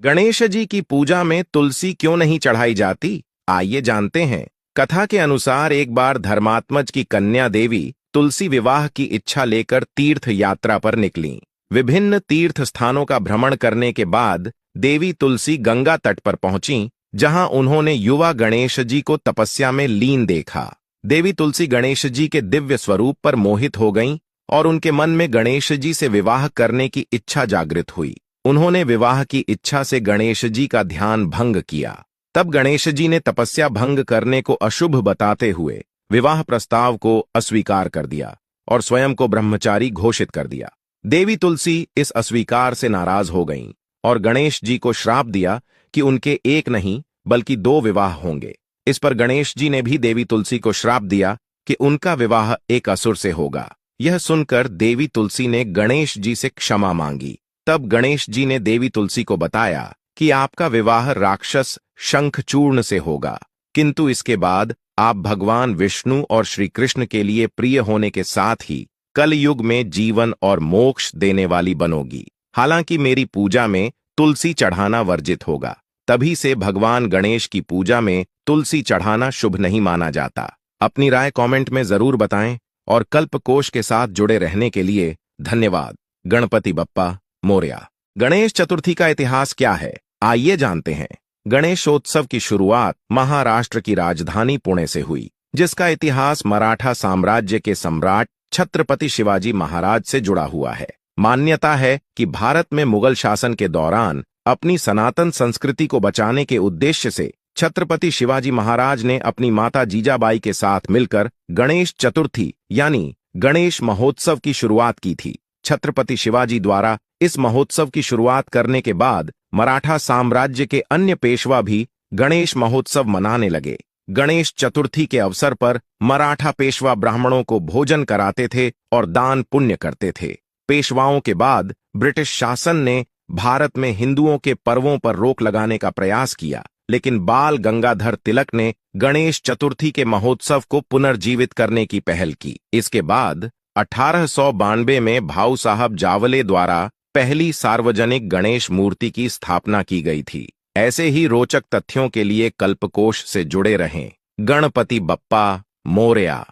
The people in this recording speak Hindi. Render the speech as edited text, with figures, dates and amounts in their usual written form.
गणेश जी की पूजा में तुलसी क्यों नहीं चढ़ाई जाती? आइए जानते हैं। कथा के अनुसार एक बार धर्मात्मज की कन्या देवी तुलसी विवाह की इच्छा लेकर तीर्थ यात्रा पर निकलीं। विभिन्न तीर्थ स्थानों का भ्रमण करने के बाद देवी तुलसी गंगा तट पर पहुंची, जहां उन्होंने युवा गणेश जी को तपस्या में लीन देखा। देवी तुलसी गणेश जी के दिव्य स्वरूप पर मोहित हो गईं और उनके मन में गणेश जी से विवाह करने की इच्छा जागृत हुई। उन्होंने विवाह की इच्छा से गणेश जी का ध्यान भंग किया। तब गणेश जी ने तपस्या भंग करने को अशुभ बताते हुए विवाह प्रस्ताव को अस्वीकार कर दिया और स्वयं को ब्रह्मचारी घोषित कर दिया। देवी तुलसी इस अस्वीकार से नाराज हो गईं और गणेश जी को श्राप दिया कि उनके एक नहीं बल्कि 2 विवाह होंगे। इस पर गणेश जी ने भी देवी तुलसी को श्राप दिया कि उनका विवाह एक असुर से होगा। यह सुनकर देवी तुलसी ने गणेश जी से क्षमा मांगी। तब गणेश जी ने देवी तुलसी को बताया कि आपका विवाह राक्षस शंखचूर्ण से होगा, किंतु इसके बाद आप भगवान विष्णु और श्री कृष्ण के लिए प्रिय होने के साथ ही कलयुग में जीवन और मोक्ष देने वाली बनोगी। हालांकि मेरी पूजा में तुलसी चढ़ाना वर्जित होगा। तभी से भगवान गणेश की पूजा में तुलसी चढ़ाना शुभ नहीं माना जाता। अपनी राय कमेंट में जरूर बताएं और कल्पकोश के साथ जुड़े रहने के लिए धन्यवाद। गणपति बप्पा मोरया। गणेश चतुर्थी का इतिहास क्या है, आइए जानते हैं। गणेशोत्सव की शुरुआत महाराष्ट्र की राजधानी पुणे से हुई, जिसका इतिहास मराठा साम्राज्य के सम्राट छत्रपति शिवाजी महाराज से जुड़ा हुआ है। मान्यता है कि भारत में मुगल शासन के दौरान अपनी सनातन संस्कृति को बचाने के उद्देश्य से छत्रपति शिवाजी महाराज ने अपनी माता जीजाबाई के साथ मिलकर गणेश चतुर्थी यानी गणेश महोत्सव की शुरुआत की थी। छत्रपति शिवाजी द्वारा इस महोत्सव की शुरुआत करने के बाद मराठा साम्राज्य के अन्य पेशवा भी गणेश महोत्सव मनाने लगे। गणेश चतुर्थी के अवसर पर मराठा पेशवा ब्राह्मणों को भोजन कराते थे और दान पुण्य करते थे। पेशवाओं के बाद ब्रिटिश शासन ने भारत में हिंदुओं के पर्वों पर रोक लगाने का प्रयास किया, लेकिन बाल गंगाधर तिलक ने गणेश चतुर्थी के महोत्सव को पुनर्जीवित करने की पहल की। इसके बाद 1892 में भाऊ साहब जावले द्वारा पहली सार्वजनिक गणेश मूर्ति की स्थापना की गई थी। ऐसे ही रोचक तथ्यों के लिए कल्पकोश से जुड़े रहें। गणपति बप्पा मोरया।